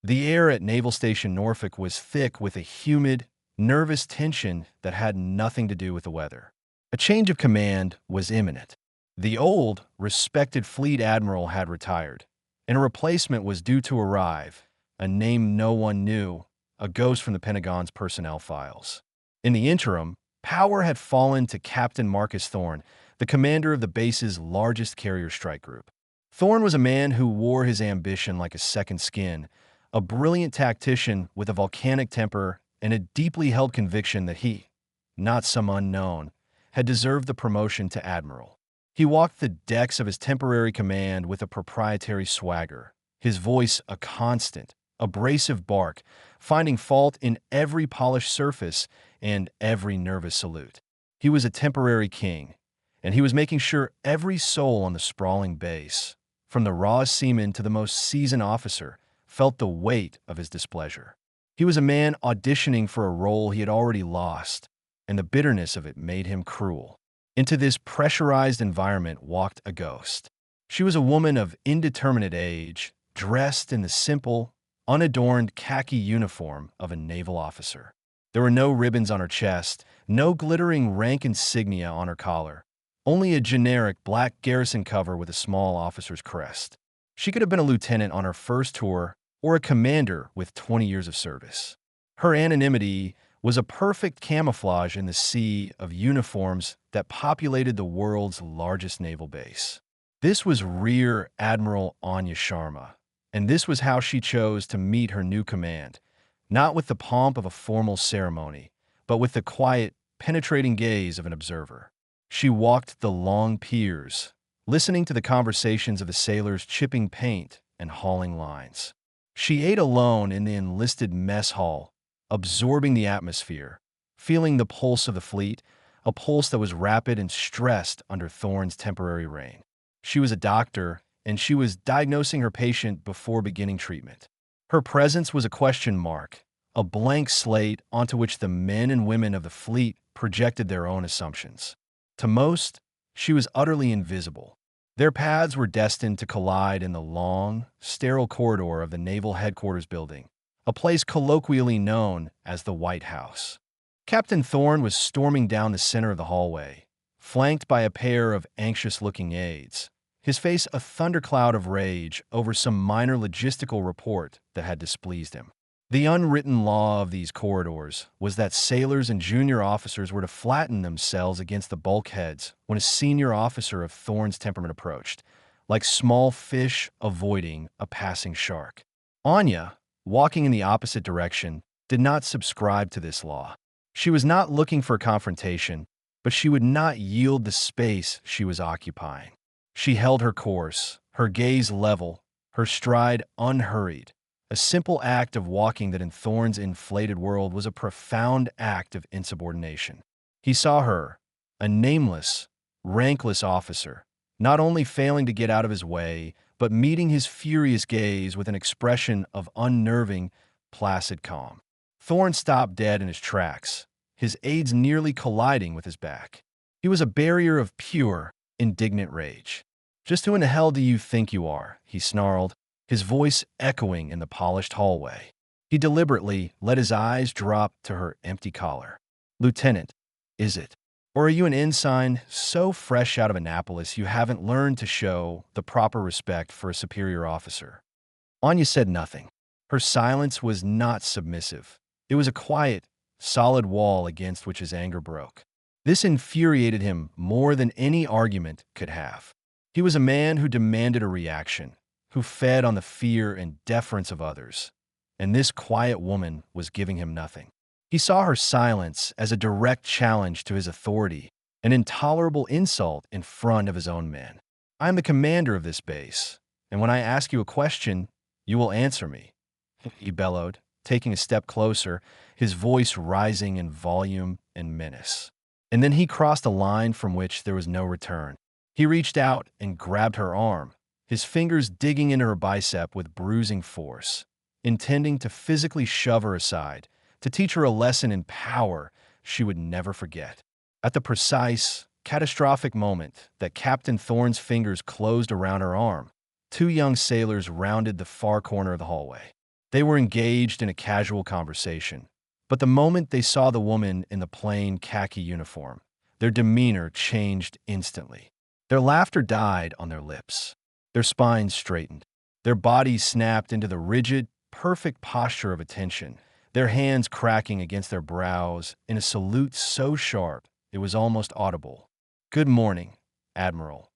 The air at Naval Station Norfolk was thick with a humid, nervous tension that had nothing to do with the weather. A change of command was imminent. The old, respected fleet admiral had retired, and a replacement was due to arrive, a name no one knew, a ghost from the Pentagon's personnel files. In the interim, power had fallen to Captain Marcus Thorne, the commander of the base's largest carrier strike group. Thorne was a man who wore his ambition like a second skin, a brilliant tactician with a volcanic temper and a deeply held conviction that he, not some unknown, had deserved the promotion to admiral. He walked the decks of his temporary command with a proprietary swagger, his voice a constant, abrasive bark, finding fault in every polished surface and every nervous salute. He was a temporary king, and he was making sure every soul on the sprawling base, from the rawest seaman to the most seasoned officer, felt the weight of his displeasure. He was a man auditioning for a role he had already lost, and the bitterness of it made him cruel. Into this pressurized environment walked a ghost. She was a woman of indeterminate age, dressed in the simple, unadorned khaki uniform of a naval officer. There were no ribbons on her chest, no glittering rank insignia on her collar, only a generic black garrison cover with a small officer's crest. She could have been a lieutenant on her first tour or a commander with 20 years of service. Her anonymity was a perfect camouflage in the sea of uniforms that populated the world's largest naval base. This was Rear Admiral Anya Sharma, and this was how she chose to meet her new command, not with the pomp of a formal ceremony, but with the quiet, penetrating gaze of an observer. She walked the long piers, listening to the conversations of the sailors chipping paint and hauling lines. She ate alone in the enlisted mess hall, absorbing the atmosphere, feeling the pulse of the fleet, a pulse that was rapid and stressed under Thorne's temporary reign. She was a doctor, and she was diagnosing her patient before beginning treatment. Her presence was a question mark, a blank slate onto which the men and women of the fleet projected their own assumptions. To most, she was utterly invisible. Their paths were destined to collide in the long, sterile corridor of the Naval Headquarters building, a place colloquially known as the White House. Captain Thorne was storming down the center of the hallway, flanked by a pair of anxious-looking aides, his face a thundercloud of rage over some minor logistical report that had displeased him. The unwritten law of these corridors was that sailors and junior officers were to flatten themselves against the bulkheads when a senior officer of Thorne's temperament approached, like small fish avoiding a passing shark. Anya, walking in the opposite direction, did not subscribe to this law. She was not looking for confrontation, but she would not yield the space she was occupying. She held her course, her gaze level, her stride unhurried, a simple act of walking that in Thorne's inflated world was a profound act of insubordination. He saw her, a nameless, rankless officer, not only failing to get out of his way, but meeting his furious gaze with an expression of unnerving, placid calm. Thorne stopped dead in his tracks, his aides nearly colliding with his back. He was a barrier of pure, indignant rage. "Just who in the hell do you think you are?" he snarled, his voice echoing in the polished hallway. He deliberately let his eyes drop to her empty collar. "Lieutenant, is it? Or are you an ensign so fresh out of Annapolis you haven't learned to show the proper respect for a superior officer?" Anya said nothing. Her silence was not submissive. It was a quiet, solid wall against which his anger broke. This infuriated him more than any argument could have. He was a man who demanded a reaction, who fed on the fear and deference of others, and this quiet woman was giving him nothing. He saw her silence as a direct challenge to his authority, an intolerable insult in front of his own men. "I am the commander of this base, and when I ask you a question, you will answer me," he bellowed, taking a step closer, his voice rising in volume and menace. And then he crossed a line from which there was no return. He reached out and grabbed her arm, his fingers digging into her bicep with bruising force, intending to physically shove her aside, to teach her a lesson in power she would never forget. At the precise, catastrophic moment that Captain Thorne's fingers closed around her arm, two young sailors rounded the far corner of the hallway. They were engaged in a casual conversation, but the moment they saw the woman in the plain khaki uniform, their demeanor changed instantly. Their laughter died on their lips. Their spines straightened. Their bodies snapped into the rigid, perfect posture of attention, their hands cracking against their brows in a salute so sharp it was almost audible. "Good morning, Admiral,"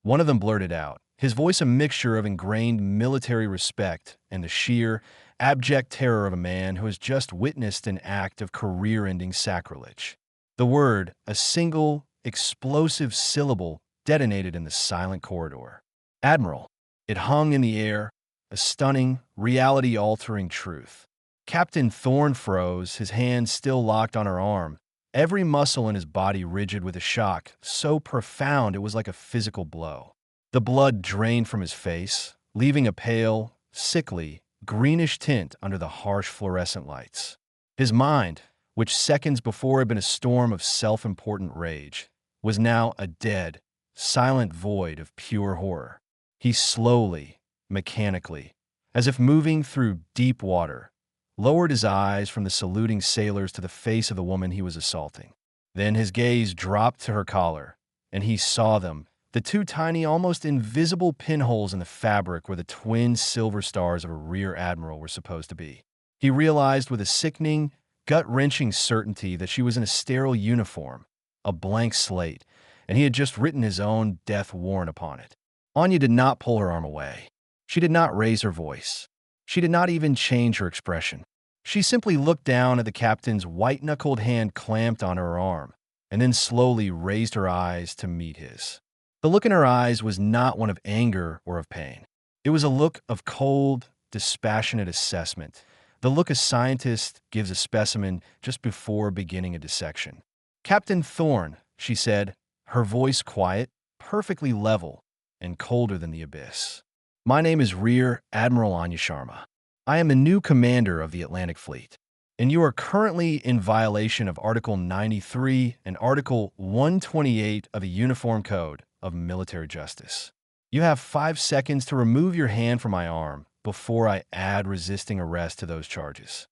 one of them blurted out, his voice a mixture of ingrained military respect and the sheer, abject terror of a man who has just witnessed an act of career-ending sacrilege. The word, a single, explosive syllable, detonated in the silent corridor. "Admiral." It hung in the air, a stunning, reality-altering truth. Captain Thorne froze, his hand still locked on her arm, every muscle in his body rigid with a shock so profound it was like a physical blow. The blood drained from his face, leaving a pale, sickly, greenish tint under the harsh fluorescent lights. His mind, which seconds before had been a storm of self-important rage, was now a dead, silent void of pure horror. He slowly, mechanically, as if moving through deep water, lowered his eyes from the saluting sailors to the face of the woman he was assaulting. Then his gaze dropped to her collar, and he saw them, the two tiny, almost invisible pinholes in the fabric where the twin silver stars of a rear admiral were supposed to be. He realized with a sickening, gut-wrenching certainty that she was in a sterile uniform, a blank slate, and he had just written his own death warrant upon it. Anya did not pull her arm away. She did not raise her voice. She did not even change her expression. She simply looked down at the captain's white-knuckled hand clamped on her arm, and then slowly raised her eyes to meet his. The look in her eyes was not one of anger or of pain. It was a look of cold, dispassionate assessment, the look a scientist gives a specimen just before beginning a dissection. "Captain Thorne," she said, her voice quiet, perfectly level, and colder than the abyss. "My name is Rear Admiral Anya Sharma. I am the new commander of the Atlantic Fleet, and you are currently in violation of Article 93 and Article 128 of the Uniform Code of Military Justice. You have 5 seconds to remove your hand from my arm before I add resisting arrest to those charges."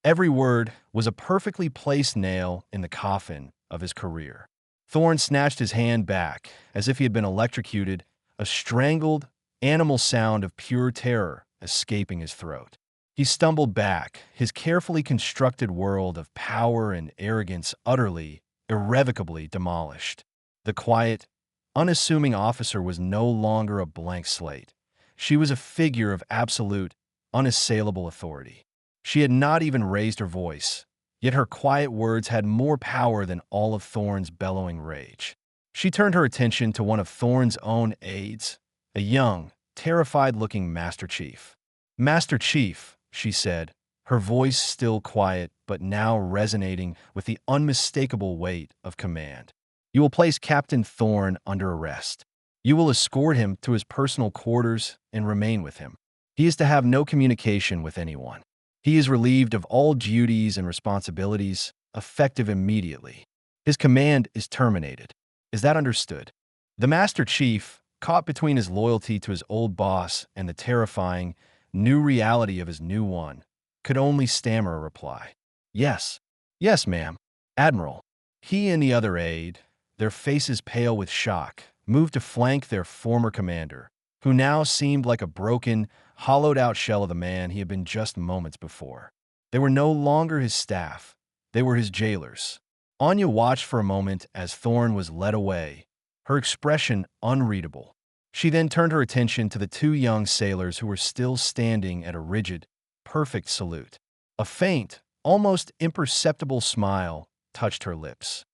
Every word was a perfectly placed nail in the coffin of his career. Thorne snatched his hand back as if he had been electrocuted, a strangled, animal sound of pure terror escaping his throat. He stumbled back, his carefully constructed world of power and arrogance utterly, irrevocably demolished. The quiet, unassuming officer was no longer a blank slate. She was a figure of absolute, unassailable authority. She had not even raised her voice, yet her quiet words had more power than all of Thorne's bellowing rage. She turned her attention to one of Thorne's own aides, a young, terrified-looking Master Chief. "Master Chief," she said, her voice still quiet but now resonating with the unmistakable weight of command. "You will place Captain Thorne under arrest. You will escort him to his personal quarters and remain with him. He is to have no communication with anyone. He is relieved of all duties and responsibilities, effective immediately. His command is terminated. Is that understood?" The Master Chief, caught between his loyalty to his old boss and the terrifying, new reality of his new one, could only stammer a reply. "Yes. Yes, ma'am. Admiral." He and the other aide, their faces pale with shock, moved to flank their former commander, who now seemed like a broken, hollowed-out shell of the man he had been just moments before. They were no longer his staff. They were his jailers. Anya watched for a moment as Thorne was led away, her expression unreadable. She then turned her attention to the two young sailors who were still standing at a rigid, perfect salute. A faint, almost imperceptible smile touched her lips.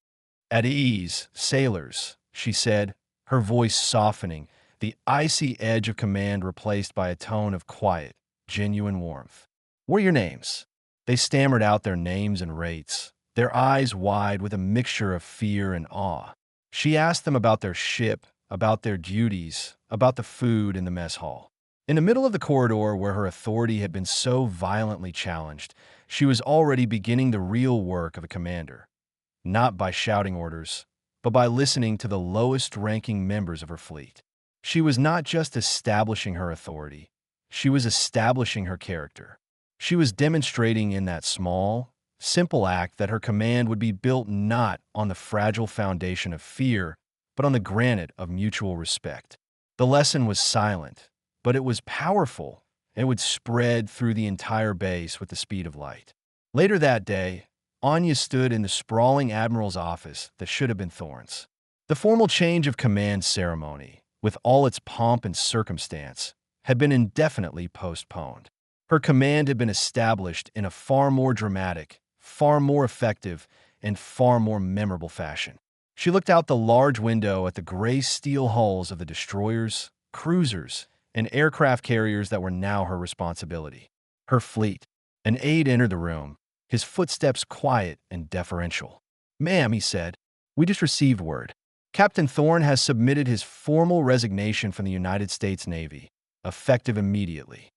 "At ease, sailors," she said, her voice softening, the icy edge of command replaced by a tone of quiet, genuine warmth. "What are your names?" They stammered out their names and rates, their eyes wide with a mixture of fear and awe. She asked them about their ship, about their duties, about the food in the mess hall. In the middle of the corridor where her authority had been so violently challenged, she was already beginning the real work of a commander, not by shouting orders, but by listening to the lowest-ranking members of her fleet. She was not just establishing her authority, she was establishing her character. She was demonstrating in that small, simple act that her command would be built not on the fragile foundation of fear, but on the granite of mutual respect. The lesson was silent, but it was powerful. It would spread through the entire base with the speed of light. Later that day, Anya stood in the sprawling Admiral's office that should have been Thorne's. The formal change of command ceremony, with all its pomp and circumstance, had been indefinitely postponed. Her command had been established in a far more dramatic, far more effective, and far more memorable fashion. She looked out the large window at the gray steel hulls of the destroyers, cruisers, and aircraft carriers that were now her responsibility. Her fleet. An aide entered the room, his footsteps quiet and deferential. "Ma'am," he said, "we just received word. Captain Thorne has submitted his formal resignation from the United States Navy, effective immediately."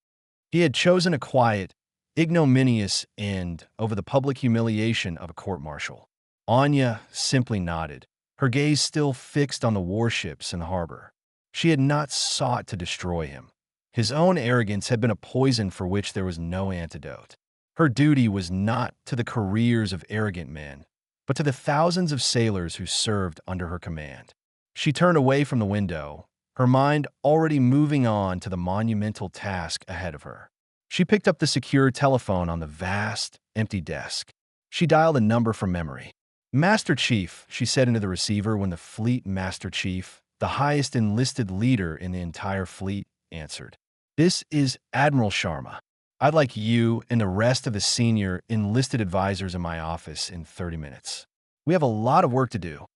He had chosen a quiet, ignominious end over the public humiliation of a court-martial. Anya simply nodded, her gaze still fixed on the warships in the harbor. She had not sought to destroy him. His own arrogance had been a poison for which there was no antidote. Her duty was not to the careers of arrogant men, but to the thousands of sailors who served under her command. She turned away from the window, her mind already moving on to the monumental task ahead of her. She picked up the secure telephone on the vast, empty desk. She dialed a number from memory. "Master Chief," she said into the receiver when the fleet Master Chief, the highest enlisted leader in the entire fleet, answered. "This is Admiral Sharma. I'd like you and the rest of the senior enlisted advisors in my office in 30 minutes. We have a lot of work to do."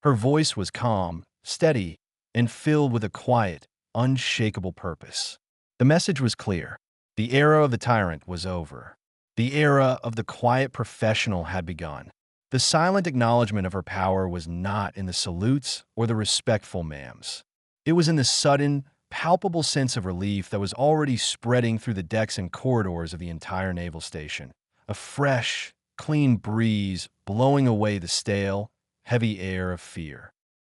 Her voice was calm, steady, and filled with a quiet, unshakable purpose. The message was clear. The era of the tyrant was over. The era of the quiet professional had begun. The silent acknowledgement of her power was not in the salutes or the respectful ma'ams. It was in the sudden, palpable sense of relief that was already spreading through the decks and corridors of the entire naval station. A fresh, clean breeze blowing away the stale, heavy air of fear.